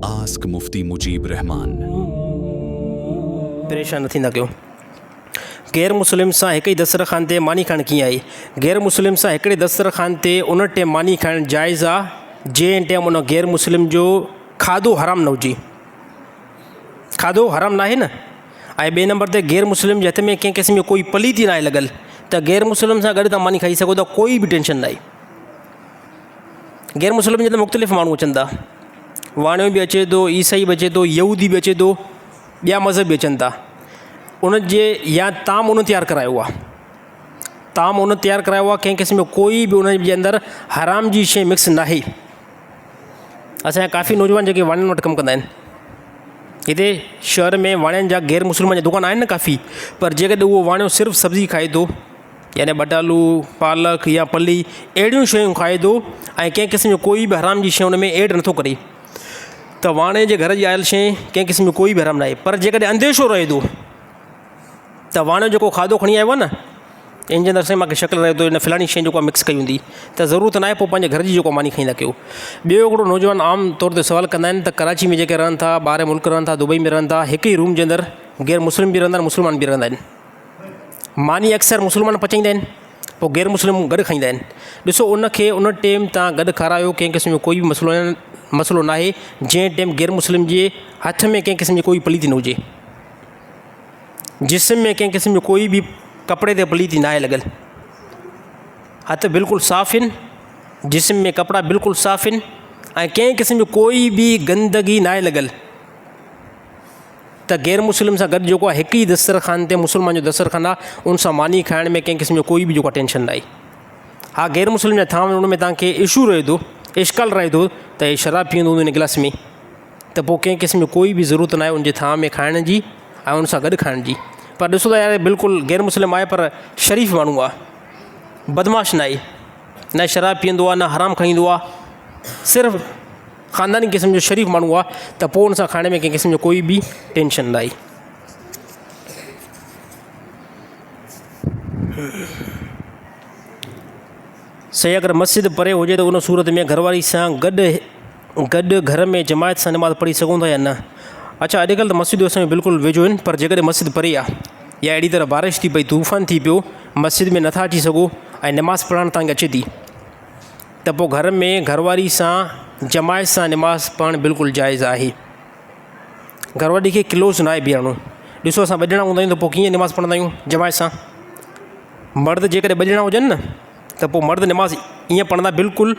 Ask मुफ्ती मुजीब रहमान। परेशान न थींदा कयो। गैर मुस्लिम सां हिक ई दस्तरखान ते मानी खाइण कीअं आई? गैर मुस्लिम सां हिकिड़े दस्तरखान ते उन टाइम मानी खाइण जाइज़ आहे जंहिं टाइम उन गैर मुस्लिम जो खाधो हराम न हुजे। खाधो हराम न आहे न। ऐं ॿिए नंबर ते गैर मुस्लिम जे हथ में कंहिं क़िस्म जो कोई पलीती न आहे लॻल, त गैर मुस्लिम सां गॾु तव्हां मानी खाई सघो था, कोई बि टेंशन न आहे। गैर मुस्लिम जे त मुख़्तलिफ़ माण्हू अचनि था, वाणियो बि अचे थो, ईसाई बि अचे थो, यहूदी बि अचे थो, ॿिया मज़हब बि अचनि था। उन जे या ताम उन तयारु करायो आहे, ताम उन तयारु करायो आहे, कंहिं क़िस्म जो कोई बि उन जे अंदरि हराम जी शइ मिक्स न आहे। असांजा काफ़ी नौजवान जेके वाणियुनि वटि कमु कंदा आहिनि, हिते शहर में वाणियुनि जा गैर मुस्लिम जा दुकान आहिनि न काफ़ी, पर जेकॾहिं उहो वाणियो सिर्फ़ु सब्ज़ी खाए थो, यानी बटालू, पालक या पली, अहिड़ियूं शयूं खाए थो ऐं कंहिं क़िस्म जो कोई बि हराम जी शइ उन में ऐड नथो करे, त वाणे जे घर जी आयल शइ कंहिं क़िस्म जो कोई बि हराम न आहे। पर जेकॾहिं अंदेशो रहे थो त वाणियो जेको खाधो खणी आयो आहे न, इन जे अंदरि साईं मूंखे शक रहे थो इन फलाणी शइ जेको मिक्स कई हूंदी, त ज़रूरत न आहे पोइ पंहिंजे घर जी जेको मानी खाईंदा कयो। ॿियो हिकिड़ो नौजवान आम तौर ते सवाल कंदा आहिनि त कराची में जेके रहनि था, ॿाहिरि मुल्क रहनि था, दुबई में रहनि था, हिकु ई रूम जे अंदरि गैर मुस्लिम बि रहंदा आहिनि, मुस्लमान बि रहंदा आहिनि। मानी अक्सर मुस्लमान पचाईंदा आहिनि, पोइ गैर मुस्लिम गॾु खाईंदा आहिनि। ॾिसो, उनखे उन टाइम तव्हां गॾु खारायो, कंहिं क़िस्म जो कोई बि मसइलो न आहे, जंहिं टाइम गैर मुस्लिम जे हथ में कंहिं क़िस्म जी कोई पलीती न हुजे, जिस्म में कंहिं क़िस्म जो कोई बि कपिड़े ते पलीती न आहे लॻल, हथ बिल्कुलु साफ़ आहिनि, जिस्म में कपिड़ा बिल्कुलु साफ़ आहिनि ऐं कंहिं क़िस्म जो कोई बि गंदगी न आहे लॻल, त गैर मुस्लिम सां गॾु जेको आहे हिकु ई दस्तरखान ते मुस्लमान जो दस्तरखान आहे, उन सां मानी खाइण में कंहिं क़िस्म जो कोई बि जेको आहे टेंशन न आहे। हा, गैर मुस्लिम जा थाम उन में तव्हांखे इशू रहे थो, इश्काल रहे थो त हे शराब पीअंदो हूंदो इन गिलास में, त पोइ कंहिं क़िस्म जो कोई बि ज़रूरत न आहे उनजे थाम में खाइण जी ऐं उन सां गॾु खाइण जी। पर ॾिसो त यार, बिल्कुलु गैर मुस्लिम आहे पर शरीफ़ माण्हू आहे, बदमाश न आहे, न शराब पीअंदो आहे, न हराम खाईंदो आहे, सिर्फ़ु ख़ानदानी क़िस्म जो शरीफ़ माण्हू आहे, त पोइ उन सां खाइण में कंहिं क़िस्म जो कोई बि टेंशन न आहे। सही, अगरि मस्जिद परे हुजे त उन सूरत में घरवारी सां गॾु घर में जमायत सां नमाज़ पढ़ी सघूं था या न? अच्छा, अॼुकल्ह त मस्जिदूं असांजो बिल्कुलु वेझो आहिनि, पर जेकॾहिं मस्जिद परे आहे या अहिड़ी तरह बारिश थी पई, तूफ़ान थी पियो, मस्जिद में नथा अची सघो ऐं नमाज़ पढ़णु तव्हांखे अचे थी, त पोइ घर में घरवारी सां जमायत सां नमाज़ पढ़णु बिल्कुलु जाइज़ आहे। घरवारी खे क्लोज़ न आहे बीहारणो। ॾिसो, असां ॿ ॼणा हूंदा आहियूं त पोइ कीअं नमाज़ पढ़ंदा आहियूं जमायत सां? मर्द जेकॾहिं ॿ ॼणा हुजनि न, त पोइ मर्द नमाज़ ईअं पढ़ंदा बिल्कुलु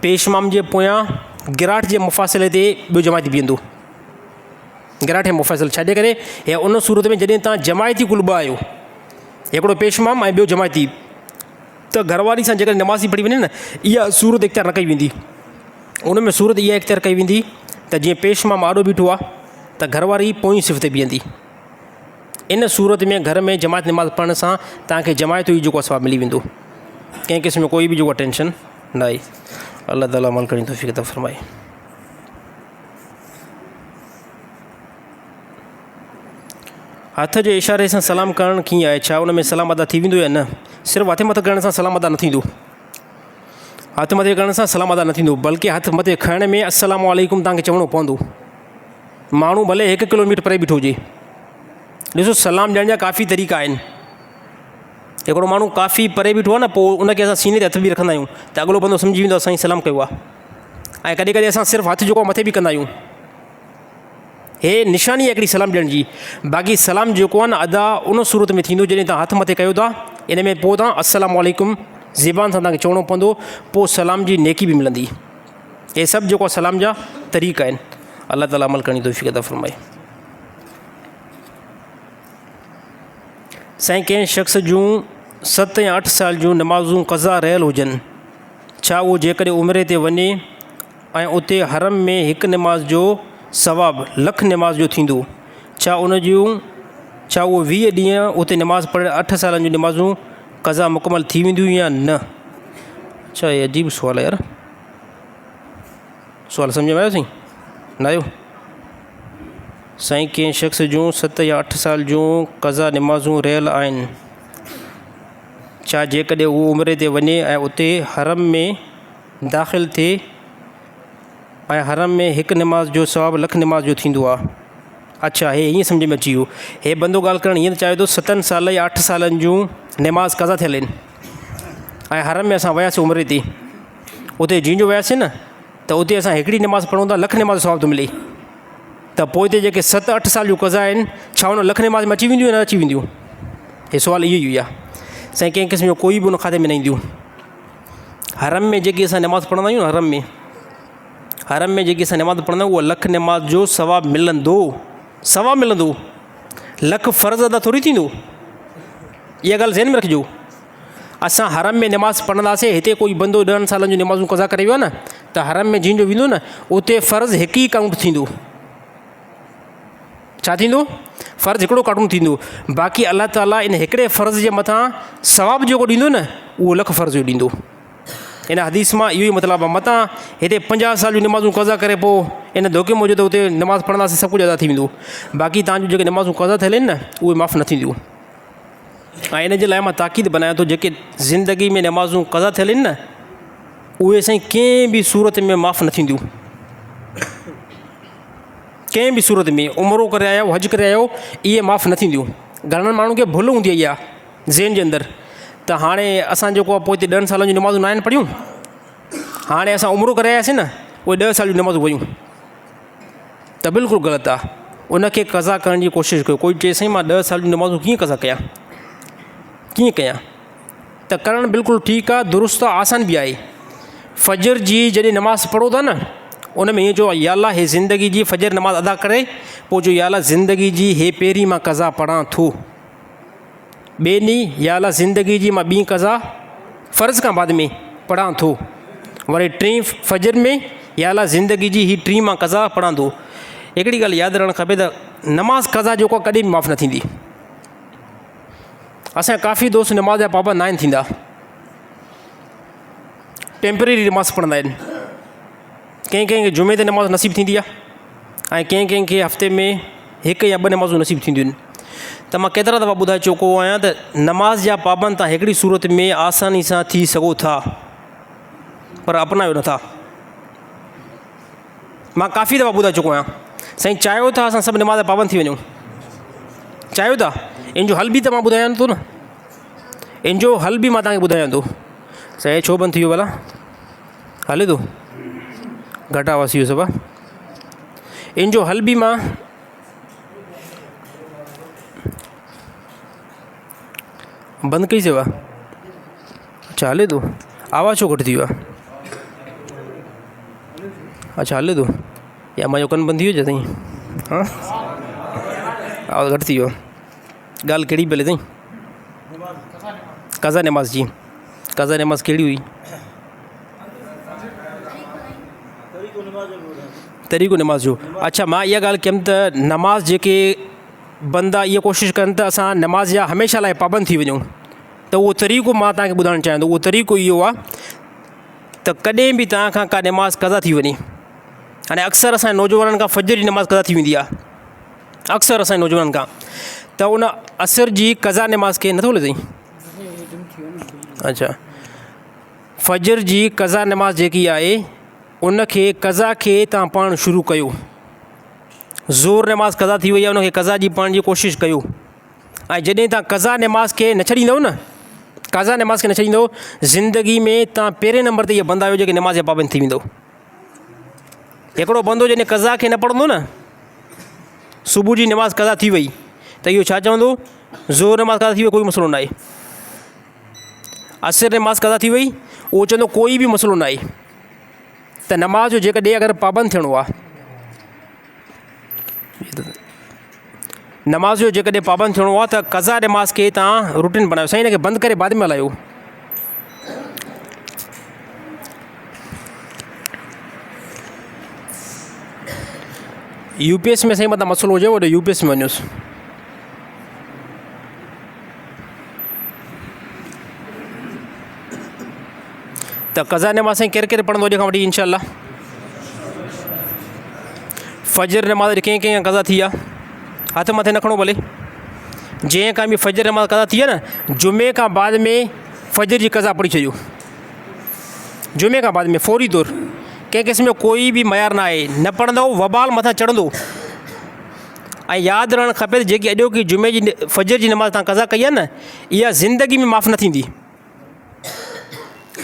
पेशमाम जे पोयां गिराट जे मुफ़ासिले ते ॿियो जमायती बीहंदो, गिराट जे मुफ़ासिल छॾे करे, या उन सूरत में जॾहिं तव्हां जमायती कुल ॿ आहियो, हिकिड़ो पेशमाम ऐं ॿियो जमायती, त घरवारी सां जेकॾहिं नमाज़ी पढ़ी वञे न, इहा सूरत इख़्तियार न कई वेंदी। उन में सूरत इहा इख़्तियार कई वेंदी त जीअं पेशमाम आॾो बीठो आहे त घरवारी पोइ सिफ़ ते बीहंदी। इन सूरत में घर में जमायत नमाज़ पढ़ण सां तव्हांखे जमायत ई जेको सवाबु मिली वेंदो, कंहिं क़िस्म जो कोई बि जेको टेंशन न आहे। अल्लाह ताला अमल करण जी तौफ़ीक़ अता फ़रमाए। हथ जे इशारे सां सलाम करणु कीअं आहे? छा उन में सलाम अदा थी वेंदो या न? सिर्फ़ु हथ मथे करण सां सलाम अदा न थींदो, हथ मथे करण सां सलाम अदा न थींदो, बल्कि हथ मथे खणण में अस्सलामु अलैकुम तव्हांखे चवणो पवंदो, माण्हू भले 1 किलोमीटर परे बीठो हुजे। ॾिसो, सलाम ॾियण जा काफ़ी तरीक़ा आहिनि। हिकिड़ो माण्हू काफ़ी परे बीठो आहे न, पोइ उनखे असां सीने ते हथ बि रखंदा आहियूं, त अॻिलो बंदो सम्झी वेंदो असां सलाम कयो आहे। ऐं कॾहिं कॾहिं असां सिर्फ़ु हथ जेको मथे बि कंदा आहियूं, हे निशानी आहे हिकिड़ी सलाम ॾियण जी। बाक़ी सलाम जेको आहे न, अदा उन सूरत में थींदो जॾहिं तव्हां हथ मथे कयो था, इन में पोइ तव्हां अस्सलामु अलैकुम ज़बान सां तव्हांखे चवणो पवंदो, पोइ सलाम जी नेकी बि मिलंदी। हे सभु जेको आहे सलाम जा तरीक़ा आहिनि। अल्लाह ताला अमल करण जी तौफ़ीक़ अता फ़रमाए। साईं, कंहिं शख़्स जूं 7 या 8 साल जूं नमाज़ूं क़ज़ा रहियल हुजनि, छा उहो जेकॾहिं उमिरे ते वञे ऐं उते हरम में हिकु नमाज़ जो सवाबु लख नमाज़ जो थींदो, छा उहो 20 ॾींहं उते नमाज़ पढ़े 8 सालनि जूं नमाज़ूं क़ज़ा मुकमल थी वेंदियूं या न? अच्छा, इहे अजीब सुवाल आहे यार, सुवाल सम्झ में आयो साईं? न आयो? साईं, कंहिं शख़्स जूं 7 या 8 साल जूं क़ज़ा नमाज़ूं रहियल आहिनि, छा जेकॾहिं उहो उमिरे ते वञे ऐं उते हरम में दाख़िल थिए ऐं हरम में हिकु नमाज़ जो सवाबु लख नमाज़ जो थींदो आहे। अच्छा, हे ईअं सम्झ में अची वियो। हे बंदो ॻाल्हि करणु ईअं चाहे थो 7 साल या 8 सालनि जूं नमाज़ क़ज़ा थियल आहिनि ऐं हरम में असां वियासीं उमिरि ते, उते जीअं वियासीं न त उते असां हिकिड़ी नमाज़ पढ़ूं था, लख नमाज़ सवाबु थो मिले। त पोइ हिते जेके 7-8 साल जूं क़ज़ा आहिनि, छा उन लख नमाज़ में अची वेंदियूं या न अची वेंदियूं? हे सुवालु इहो ई आहे। साईं कंहिं क़िस्म जो कोई बि उन खाते में न ईंदियूं। हरम में जेकी असां नमाज़ पढ़ंदा आहियूं न, हरम में जेकी असां नमाज़ पढ़ंदा आहियूं, उहा लख नमाज़ जो सवाबु मिलंदो। लख फ़र्ज़ अदा थोरी थींदो। इहा ॻाल्हि ज़हन में रखिजो। असां हरम में नमाज़ पढ़ंदासीं, हिते कोई बंदो 10 सालनि जूं नमाज़ूं क़ज़ा करे वियो आहे न, त हरम में जिन जो वेंदो न, उते फ़र्ज़ हिकु ई काउंट थींदो। छा थींदो? फ़र्ज़ु हिकिड़ो काउंट थींदो। बाक़ी अलाह ताला इन हिकिड़े फ़र्ज़ जे मथां सवाबु जेको ॾींदो न, उहो लख फ़र्ज़ जो ॾींदो। इन हदीस मां इहो ई मतिलबु आहे। मतां हिते 50 साल जूं नमाज़ूं क़ज़ा करे पोइ इन धोखे मौजूदु उते नमाज़ पढ़ंदासीं, सभु कुझु अदा थी वेंदो। बाक़ी तव्हांजूं जेके नमाज़ूं क़ज़ा थियल आहिनि न, उहे माफ़ु न थींदियूं। ऐं इन जे लाइ मां ताक़ीद बनायां थो, जेके ज़िंदगी में नमाज़ूं क़ज़ा थियल आहिनि न, उहे साईं कंहिं बि सूरत में माफ़ु न थींदियूं। कंहिं बि सूरत में उमिरो करे आया आहियो, हज करे आया आहियो, इहे माफ़ु न थींदियूं। घणनि माण्हुनि खे भुल हूंदी आहे इहा ज़हन जे अंदरि, त हाणे असां जेको आहे पोइ हिते 10 सालनि जूं नमाज़ूं न आहिनि पढ़ियूं, हाणे असां उमिरो करे आयासीं न, उहे 10 साल जूं नमाज़ूं वयूं, त बिल्कुलु ग़लति आहे। उनखे क़ज़ा करण जी कोशिशि कयो। कोई चए साईं मां 10 साल जूं नमाज़ूं कीअं क़ज़ा कयां, त करणु बिल्कुलु ठीकु आहे, दुरुस्त आहे, आसान बि आहे। फ़जर जी जॾहिं नमाज़ पढ़ो था न, उन में ईअं चओ, या अल्लाह हे ज़िंदगी जी फ़जर नमाज़ अदा करे, पोइ जो या अल्लाह ज़िंदगी जी हे पहिरीं मां क़ज़ा पढ़ां थो, ॿिए ॾींहुं या अल्लाह ज़िंदगी जी मां ॿीं क़ज़ा फ़र्ज़ खां बाद में पढ़ां थो, वरी 3 फ़जर में या अल्लाह ज़िंदगी जी ही 3 मां क़ज़ा पढ़ां थो। हिकिड़ी ॻाल्हि यादि रखणु खपे त नमाज़ क़ज़ा जेको कॾहिं बि माफ़ु न थींदी। असांजा काफ़ी दोस्त नमाज़ जा पाबंद न आहिनि थींदा, टेम्परेरी नमाज़ पढ़ंदा आहिनि। कंहिंखे जुमे ते नमाज़ नसीबु थींदी आहे ऐं कंहिंखे हफ़्ते में 1 या 2 नमाज़ूं नसीबु थींदियूं आहिनि। त मां केतिरा दफ़ा ॿुधाए चुको आहियां त नमाज़ जा पाबंद तव्हां हिकिड़ी सूरत में आसानी सां थी सघो था, पर अपनायो नथा। मां काफ़ी दफ़ा ॿुधाए चुको आहियां, साईं चाहियो था असां सभु नमाज़ जा पाबंद थी वञूं, चाहियो था, इन जो हल बि त मां ॿुधायां थो न, इन जो हल बि मां तव्हांखे ॿुधायां थो। साईं छो बंदि थी वियो भला, हले थो? घटि आवाज़ थी वियो सभु। इन जो हल बि मां बंदि कई सेवा। अच्छा हले थो, आवाज़ छो घटि थी वियो आहे? अच्छा हले थो, या मुंहिंजो कनु बंदि थी वियो साईं? हा आवाज़ घटि थी वियो। ॻाल्हि कहिड़ी पहले साईं? क़ज़ा नमाज़ जी। क़ज़ा नमाज़ कहिड़ी हुई? तरीक़ो नमाज़ जो। अच्छा मां इहा ॻाल्हि कयमि त नमाज़ जेके बंदा इहा कोशिशि कनि त असां नमाज़ जा हमेशह लाइ पाबंद थी वञूं, त उहो तरीक़ो मां तव्हांखे ॿुधाइणु चाहियां थो। उहो तरीक़ो इहो आहे त कॾहिं बि तव्हां खां का नमाज़ क़ज़ा थी वञे, हाणे अक्सर असांजे नौजवाननि खां फ़जर जी नमाज़ क़ज़ा थी वेंदी आहे, अक्सर असांजे नौजवाननि खां, त उन असर जी क़ज़ा नमाज़ खे नथो हले साईं? अच्छा फ़जर जी क़ज़ा नमाज़ जेकी आहे उनखे क़ज़ा खे तव्हां पढ़णु शुरू कयो। ज़ोर नमाज़ क़ज़ा थी वई आहे, उनखे क़ज़ा जी पढ़ण जी कोशिशि कयो। ऐं जॾहिं तव्हां क़ज़ा नमाज़ खे न छॾींदव न, क़ज़ा नमाज़ खे न छॾींदव, ज़िंदगी में तव्हां पहिरें नंबर ते इहे बंदा आहियो जेके नमाज़ जा पाबंद थी वेंदो। हिकिड़ो बंदो जॾहिं क़ज़ा खे न पढ़ंदो न, सुबुह जी नमाज़ क़ज़ा थी वई त इहो छा चवंदो, ज़ोर नमाज़ क़ज़ा थी वई, कोई मसइलो न आहे। असर नमाज़ क़ज़ा थी वई, उहो चवंदो कोई बि मसइलो न आहे। त नमाज़ जो जेकॾहिं अगरि पाबंद थियणो आहे, नमाज़ जो जेकॾहिं पाबंद थियणो आहे त क़ज़ा नमाज़ खे तव्हां रूटीन बनायो। साईं हिनखे बंदि करे बाद में हलायो। यूपीएस में साईं मतिलबु मसइलो हुजे ओॾे यूपीएस में वञोसि। त क़ज़ा नमाज़ साईं केरु केरु पढ़ंदो अॼु खां वठी इंशाअल्लाह? फ़जर नमाज़ कंहिं कंहिं क़ज़ा थी आहे, हथ मथे न खणो भले। जंहिं खां बि फ़जर नमाज़ क़ज़ा थी आहे न, जुमे खां बाद में फ़जर जी क़ज़ा पढ़ी छॾियो। जुमे खां बाद में फौरी तौरु कंहिं क़िस्म जो कोई बि मयार न आहे, न पढ़ंदो वबाल मथां चढ़ंदो। ऐं यादि रहणु खपे त जेकी अॼोकी जुमे जी फजर जी नमाज़ तव्हां कज़ा कई आहे न, इहा ज़िंदगी में माफ़ु न थींदी।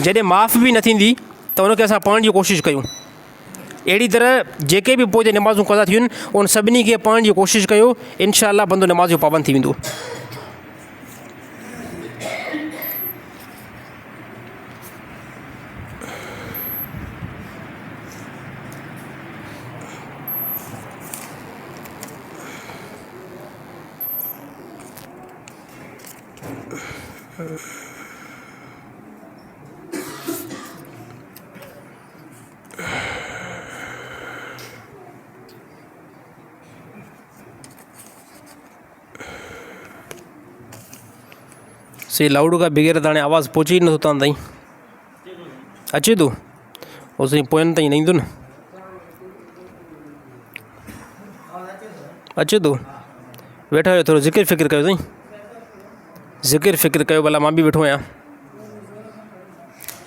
जॾहिं माफ़ु बि न थींदी त उनखे असां पढ़ण जी कोशिशि कयूं। अहिड़ी तरह जेके बि पोइ नमाज़ूं कज़ा थियूं आहिनि उन सभिनी खे पढ़ण जी कोशिशि कयो, इनशा बंदो नमाज़ जो पाबंद थी वेंदो। से लाउड का बग़ैर त हाणे आवाज़ु पहुचे ई नथो तव्हां ताईं। अचे थो उहो साईं पोयनि ताईं न ईंदो न। अचे थो, वेठा आहियो, थोरो ज़िक्र फ़िक्र कयो साईं, ज़िक्र फ़िक्र कयो। भला मां बि वेठो आहियां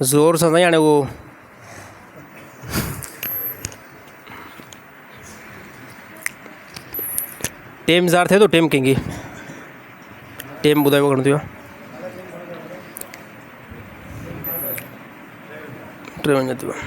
ज़ोर सां साईं। हाणे उहो टेम ज़ार थिए थो, टेम कंहिंखे टेम ॿुधायो घणो थियो आहे? 53 थियो आहे।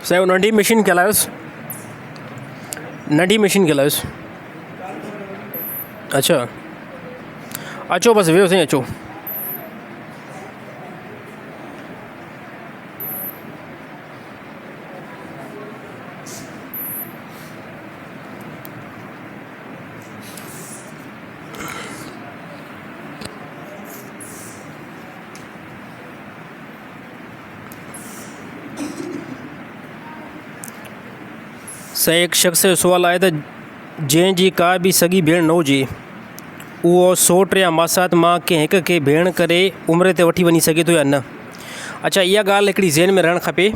साईं नंढी मशीन खे हलायोसि, नंढी मशीन खे हलायोसि। अच्छा अचो बसि वियो साईं, अचो। साईं हिकु शख़्स जो सुवालु आहे त जंहिंजी का बि सॻी भेण न हुजे, उहो सौट या मासात मां कंहिं हिक खे भेण करे उमिरि ते वठी वञी सघे थो या न? अच्छा, इहा ॻाल्हि हिकिड़ी ज़हन में रहणु खपे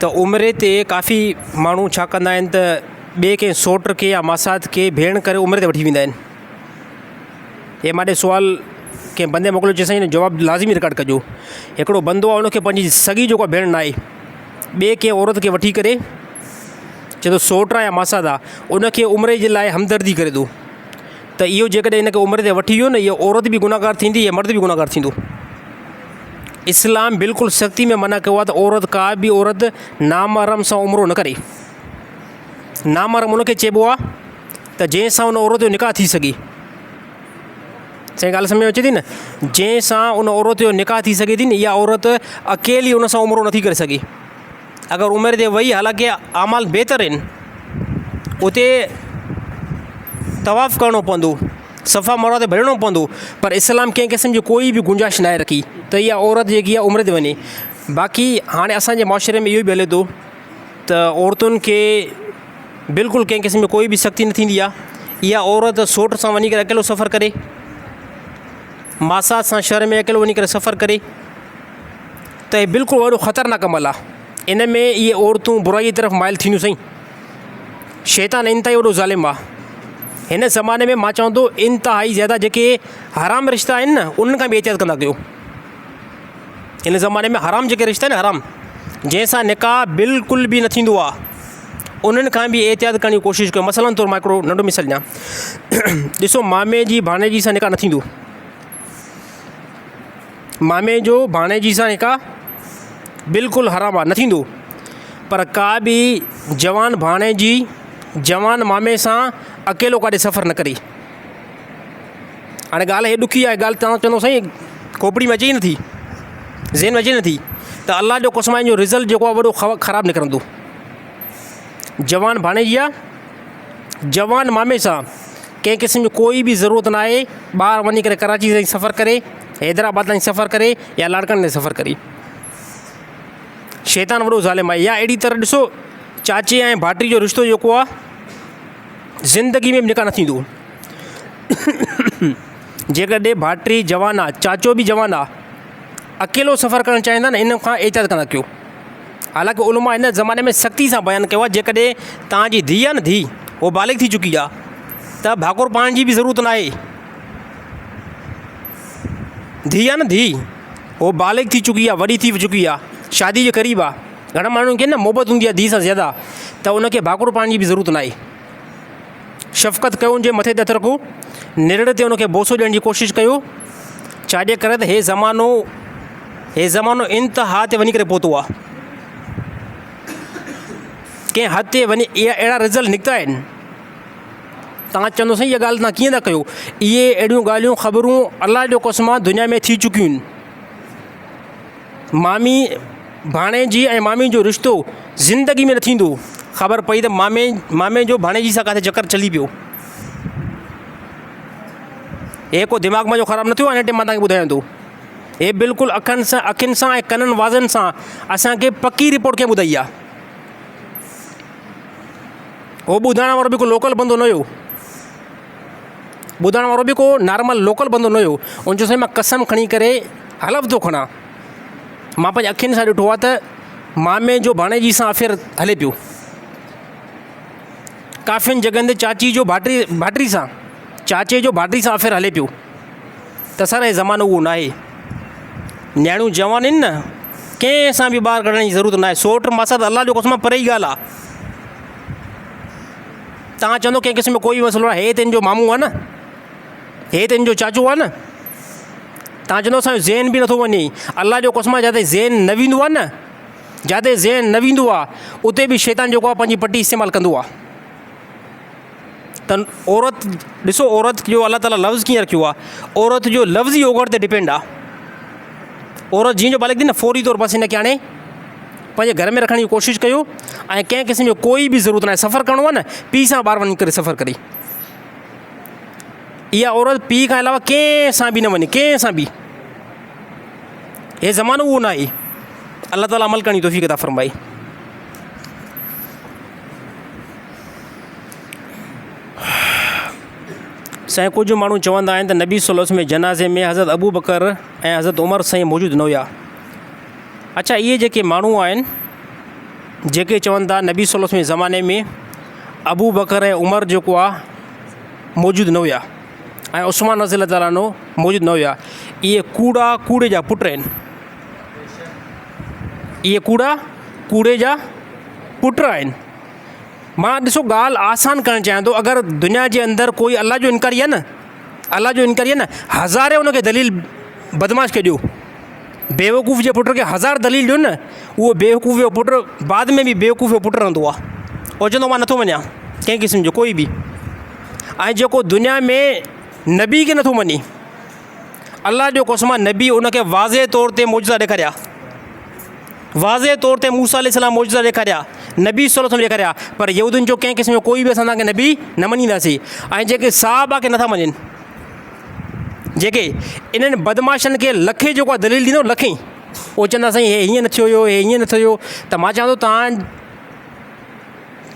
त उमिरि ते काफ़ी माण्हू छा कंदा आहिनि त ॿिए कंहिं सौट खे या मासात खे भेण करे उमिरि ते वठी वेंदा आहिनि। हे मां ॾे सुवालु कंहिं बंदे मोकिलियो, चए साईं जवाबु लाज़मी रिकॉर्ड कजो। हिकिड़ो बंदो आहे, उनखे पंहिंजी सॻी जेको भेण न आहे, ॿिए कंहिं औरत खे वठी करे चए थो सौट आहे या मासात आहे, उनखे उमिरि जे लाइ हमदर्दी करे थो, त इहो जेकॾहिं हिनखे उमिरि ते वठी वियो न, इहो औरत बि गुनाहगार थींदी या मर्द बि गुनाहगार थींदो। इस्लाम बिल्कुलु सख़्ती में मना कयो आहे त औरत, का बि औरत नामहरम सां उमिरो न करे। नामहरम उनखे चइबो आहे त जंहिंसां उन औरत जो निकाह थी सघे। साईं ॻाल्हि सम्झ में अचे थी न? जंहिंसां उन औरत जो निकाह थी सघे थी न, इहा औरत अकेली उन सां उमिरो नथी करे सघे। अगरि उमिरि ते वई, हालांकि अमाल बहितर आहिनि, उते तवाफ़ करिणो पवंदो, सफ़ा मरवा ते भॼणो पवंदो, पर इस्लाम कंहिं क़िस्म जी कोई बि गुंजाइश न आहे रखी त इहा औरत जेकी आहे उमिरि ते वञे। बाक़ी हाणे असांजे मुआशिरे में इहो बि हले थो त औरतुनि खे बिल्कुलु कंहिं क़िस्म जी कोई बि सख़्ती न थींदी आहे। इहा औरत सौट सां वञी करे अकेलो सफ़र करे, मासात सां शहर में अकेलो वञी करे सफ़र करे, त इहे बिल्कुलु वॾो ख़तरनाक अमल आहे। इन में इहे औरतूं बुराई तरफ़ माइल थींदियूं साईं। शैतान इंतिहाई वॾो ज़ालिम आहे। हिन ज़माने में मां चवां थो इंतिहाई ज़्यादा जेके हराम रिश्ता आहिनि न, उन्हनि खां बि एहतियात कंदा कयो। हिन ज़माने में हराम जेके रिश्ता आहिनि, हराम जंहिंसां निकाह बिल्कुलु बि न थींदो आहे, उन्हनि खां बि एहतियात करण जी कोशिशि कयो। मसलन तौरु मां हिकिड़ो नंढो मिसाल ॾियां। ॾिसो, मामे जी भाणेजी सां निकाह न थींदो। मामे जो भाणेजी सां निकाह बिल्कुलु हराम आहे, न थींदो। पर का बि जवान भाणेजी जवान मामे सां अकेलो काॾे सफ़र न करे। हाणे ॻाल्हि हे ॾुखी आहे, ॻाल्हि तव्हां चवंदो साईं खोपड़ी में अचे ई नथी, ज़हन में अचे नथी, त अलाह जो कसम जो रिज़ल्ट जेको आहे वॾो ख़राबु निकिरंदो। जवान भाणेजी आहे, जवान मामे सां कंहिं क़िस्म जो कोई बि ज़रूरत न आहे ॿाहिरि वञी करे कराची ताईं सफ़र करे, हैदराबाद ताईं सफ़र करे या लाड़काने ताईं सफ़र करे। शैतान वॾो ज़ालिम आहे। या अहिड़ी तरह ॾिसो, चाचे ऐं भाइटी जो रिश्तो जेको आहे ज़िंदगी में बि निकाह न थींदो। जेकॾहिं भाइटी जवान आहे, चाचो बि जवान आहे, अकेलो सफ़र करणु चाहींदा आहिनि, इन खां एतिरा कंदा कयो। हालांकि उलमा इन ज़माने में सख़्ती सां बयानु कयो आहे, जेकॾहिं तव्हांजी धीउ आहे न, धीउ उहो बालिग़ थी चुकी आहे त भाकुर पाइण जी बि ज़रूरत न आहे। धीउ आहे न, धीउ उहो बालिग़ थी चुकी आहे, वॾी थी चुकी आहे, शादी जे क़रीब आहे। घणा माण्हुनि खे न मोहबत हूंदी आहे धीउ सां ज़्यादा, त उनखे भाकुर पाइण जी बि ज़रूरत न आहे। शफ़क़त कयो, उनजे मथे ते हथु रखो, निरड़ ते उनखे बोसो ॾियण जी कोशिशि कयो। छाजे करे त हे ज़मानो इंतिहा ते वञी करे पहुतो आहे। कंहिं हद ते वञी अहिड़ा रिज़ल्ट निकिता आहिनि, तव्हां चवंदो साईं इहा ॻाल्हि तव्हां कीअं था कयो। इहे अहिड़ियूं ॻाल्हियूं ख़बरूं अलाह जो कसम आहे दुनिया में थी चुकियूं आहिनि। मामी भाणे जी ऐं मामी जो रिश्तो ज़िंदगी में न थींदो। ख़बर पई त मामे जो भाणे जी सां किथे चकर चली पियो। हे को दिमाग़ मुंहिंजो ख़राबु न थियो, हिन टाइम मां तव्हांखे ॿुधायां थो। हे बिल्कुलु अखियुनि सां ऐं कननि वाज़नि सां असांखे पकी रिपोर्ट कंहिं ॿुधाई आहे। उहो ॿुधाइण वारो बि को लोकल बंदो न हुयो, ॿुधाइण वारो बि को नॉर्मल लोकल बंदो न हुयो। उन जो साईं मां कसम खणी करे हलफ़ थो खणां, मां पंहिंजे अखियुनि सां ॾिठो आहे त मामे जो भाणे जी सां अफेयर हले पियो। काफ़ियुनि जॻहियुनि ते चाची जो भाइटी सां, चाचे जो भाइटी सां अफेयर हले पियो। त सर हे ज़मानो उहो न आहे। न्याणियूं जवान आहिनि न, कंहिं सां बि ॿार कढण जी ज़रूरत न आहे। सोट मासा त अलाह जो कसम परे ई ॻाल्हि आहे। तव्हां चवंदो कंहिं क़िस्म में कोई मसइलो आहे, हे त हिन जो मामू आहे न, हे त हिन जो चाचो आहे न, तव्हां चवंदो असांजो ज़हन बि नथो वञे। अलाह जो कसम जिते ज़हन न वेंदो आहे न, जिते ज़हन न वेंदो आहे उते बि शैतान जेको आहे पंहिंजी पटी इस्तेमालु कंदो आहे। त औरत ॾिसो, औरत जो अलाह ताला लफ़्ज़ कीअं रखियो आहे। औरत जो लफ़्ज़ ई ओघड़ ते डिपेंड आहे। औरत जीअं जो बालिग़ थी न, फौरी तौर बसि हिनखे हाणे पंहिंजे घर में रखण जी कोशिशि कयो। ऐं कंहिं क़िस्म जो कोई बि ज़रूरत न आहे। सफ़र करिणो आहे न, पीउ सां ॿाहिरि वञी करे सफ़र करे। इहा औरत पीउ खां अलावा कंहिं सां बि न वञे, कंहिं सां बि। हे ज़मानो उहो न आहे। अलाह ताला अमल करण जी तौफ़ीक़ अता फ़रमाए। साईं कुझु माण्हू चवंदा आहिनि त नबी सल्लल्लाहु अलैहि वसल्लम में जनाज़े में हज़रत अबू बकर ऐं हज़रत उमर साईं मौजूदु न हुया। अच्छा, इहे जेके माण्हू आहिनि जेके चवनि था नबी सल्लल्लाहु अलैहि वसल्लम जे ज़माने में अबू बकर ऐं उमर जेको आहे मौजूदु न हुया ऐं उस्मान रज़ियल्लाहु ताला अन्हु मौजूदु न हुया, इहे कूड़े जा पुट आहिनि। इहे कूड़े जा पुट आहिनि। मां ॾिसो ॻाल्हि आसान करणु चाहियां थो। अगरि दुनिया जे अंदरि कोई अलाह जो इनकारी आहे न, अलाह जो इनकारी आहे न, हज़ारे उनखे दलील बदमाश खे ॾियो। बेवकूफ़ जे पुट खे हज़ार दलील ॾियो न, उहो बेवकूफ़ जो पुटु बाद में बि बेवकूफ़ जो पुटु रहंदो आहे। उहो चवंदो मां नथो वञा कंहिं क़िस्म जो कोई बि। ऐं जेको दुनिया में नबी खे नथो मञे, अलाह जो कसम नबी उनखे वाज़े तौर ते मौजज़ा ॾेखारिया। वाज़े तौर ते मूसा अलैहिस्सलाम मौजज़ा ॾेखारिया, नबी सल्लल्लाहु अलैहि वसल्लम ॾेखारिया। पर यहूदियुनि जो कंहिं क़िस्म जो कोई बि असां तव्हांखे नबी न मञींदासीं। ऐं जेके सहाबा खे नथा मञनि, जेके इन्हनि बदमाशनि खे लखे जेको आहे दलील ॾींदो, लखे उहो चवंदा साईं हे हीअं न थियो हुयो, हे हीअं न थियो। त मां चवां थो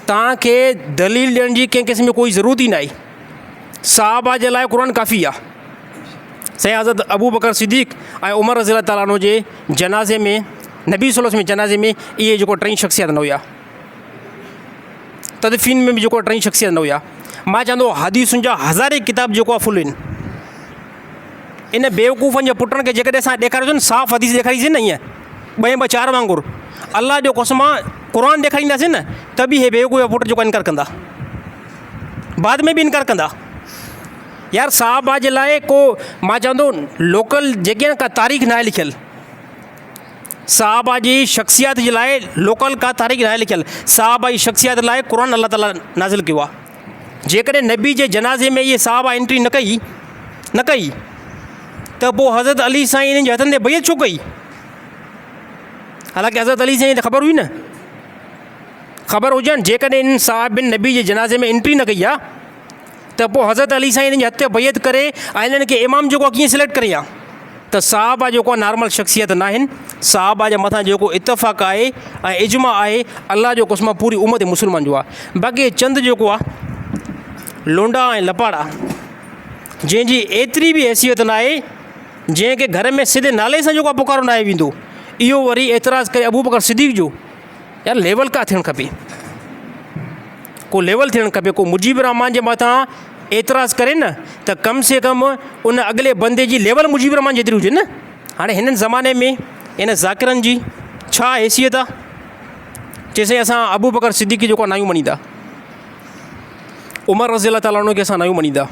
तव्हांखे दलील ॾियण जी कंहिं क़िस्म जो कोई ज़रूरत ई न आहे। सहाबा जे लाइ क़ुर काफ़ी आहे। साईं हज़रत अबू बकर सिद्दीक़ ऐं उमर रज़ियल्लाहु ताला अन्हु जे जनाज़े में, नबी सल्लल्लाहु अलैहि वसल्लम जे जनाज़े में इहे जेको टई शख़्सियत न हुया। तदफ़ीन में बि जेको टई शख़्सियत न हुया। मां चवंदो हदीसुनि जा हज़ारे किताब जेको आहे फुल आहिनि। इन बेवकूफ़नि जे पुटनि खे जेकॾहिं असां ॾेखारियोसीं न, साफ़ हदीस ॾेखारीसीं न, ईअं ॿ चार वांगुरु अलाह जो कसम क़ुर ॾेखारींदासीं न, त बि हे बेवकूफ़ पुट जेको इनकार कंदा, बाद में बि इनकार कंदा। यार साहबा जे लाइ को मां चवंदो लोकल जेके न का तारीख़ न आहे लिखियलु। साहबा जी शख़्सियत जे लाइ लोकल का तारीख़ न आहे लिखियलु। साहबा जी शख़्सियत लाइ क़ुर अलाह ताला नाज़िल कयो आहे। जेकॾहिं नबी जे जनाज़े में इहे साहबा एंट्री न कई त पोइ हज़रत अली साईं इन्हनि जे हथनि ते बैत छो कई? हालांकि हज़रत अली साईं त ख़बर हुई न, ख़बर हुजनि। जेकॾहिं इन्हनि साहिबनि नबी जे जनाज़े में एंट्री न कई आहे त पोइ हज़रत अली साईं इन्हनि जे हथ ते बैत करे ऐं इन्हनि खे इमाम जेको आहे कीअं सिलेक्ट करे आहे? त साहबा जेको आहे नॉर्मल शख़्सियत न आहिनि। साहबा जे मथां जेको इतफ़ाक़ आहे ऐं इजमा आहे, अलाह जो कसम पूरी उम्मत मुस्लमान जो आहे। बाक़ी चंद जेको आहे लोंडा ऐं लपाड़ा, जंहिंजी एतिरी बि हैसियत न आहे जंहिंखे घर में सिधे नाले सां जेको आहे पुकारो न आहे वेंदो, इहो वरी एतिराज़ु करे अबू बकर सिद्दीक़ जो, यार लेवल का थियणु खपे, को लेवल थियणु खपे। को मुजीबुर रहमान जे मथां एतिराज़ु करे न त कम से कम उन अॻिले बंदे जी लेवल मुजीबुर रहमान जेतिरी हुजे न। हाणे हिननि ज़माने में इन ज़ाकिरनि जी छा हैसियत आहे, चइसई असां अबू बकर सिद्दीक़ जेको आहे नायूं मञींदा, उमर रज़ी अल्लाह ताला अन्हु खे असां नायूं मञींदा,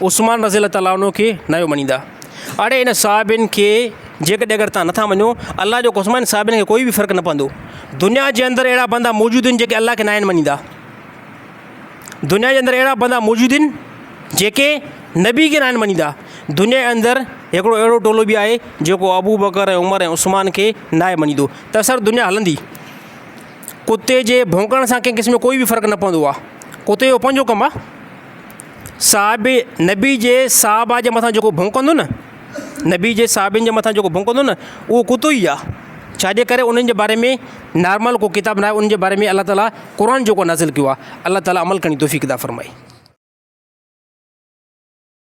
उस्मान रज़ी अल्लाह ताला अन्हु खे नायूं मञींदा। हाणे इन साहिबनि खे जेकॾहिं अगरि तव्हां नथा मञो, अलाह जो कसम, साहिबनि खे कोई बि फ़र्क़ु न पवंदो। दुनिया जे अंदरि अहिड़ा बंदा मौजूदु आहिनि जेके अलाह खे न आहिनि मञींदा। दुनिया जे अंदरि अहिड़ा बंदा मौजूदु आहिनि जेके नबी खे न आहिनि मञींदा। दुनिया जे अंदरि हिकिड़ो अहिड़ो टोलो बि आहे जेको अबू बकर ऐं उमर ऐं उस्मान खे न आहे मञींदो, त असर दुनिया हलंदी। कुते जे भौंकण सां कंहिं क़िस्म जो कोई बि फ़र्क़ु न पवंदो आहे, कुते जो पंहिंजो कमु आहे। साहिबे नबी जे साहबा जे मथां जेको भौंकंदो न, नबी जे साहिबनि जे मथां जेको भौंकंदो न, उहो कुतो ई आहे। छाजे करे उन्हनि जे बारे में नॉर्मल को किताब न आहे, उन्हनि जे बारे में अलाह ताला क़ुर जेको नाज़िल कयो आहे। अलाह ताला अमल करण जी तौफ़ीक़ अता फ़रमाए।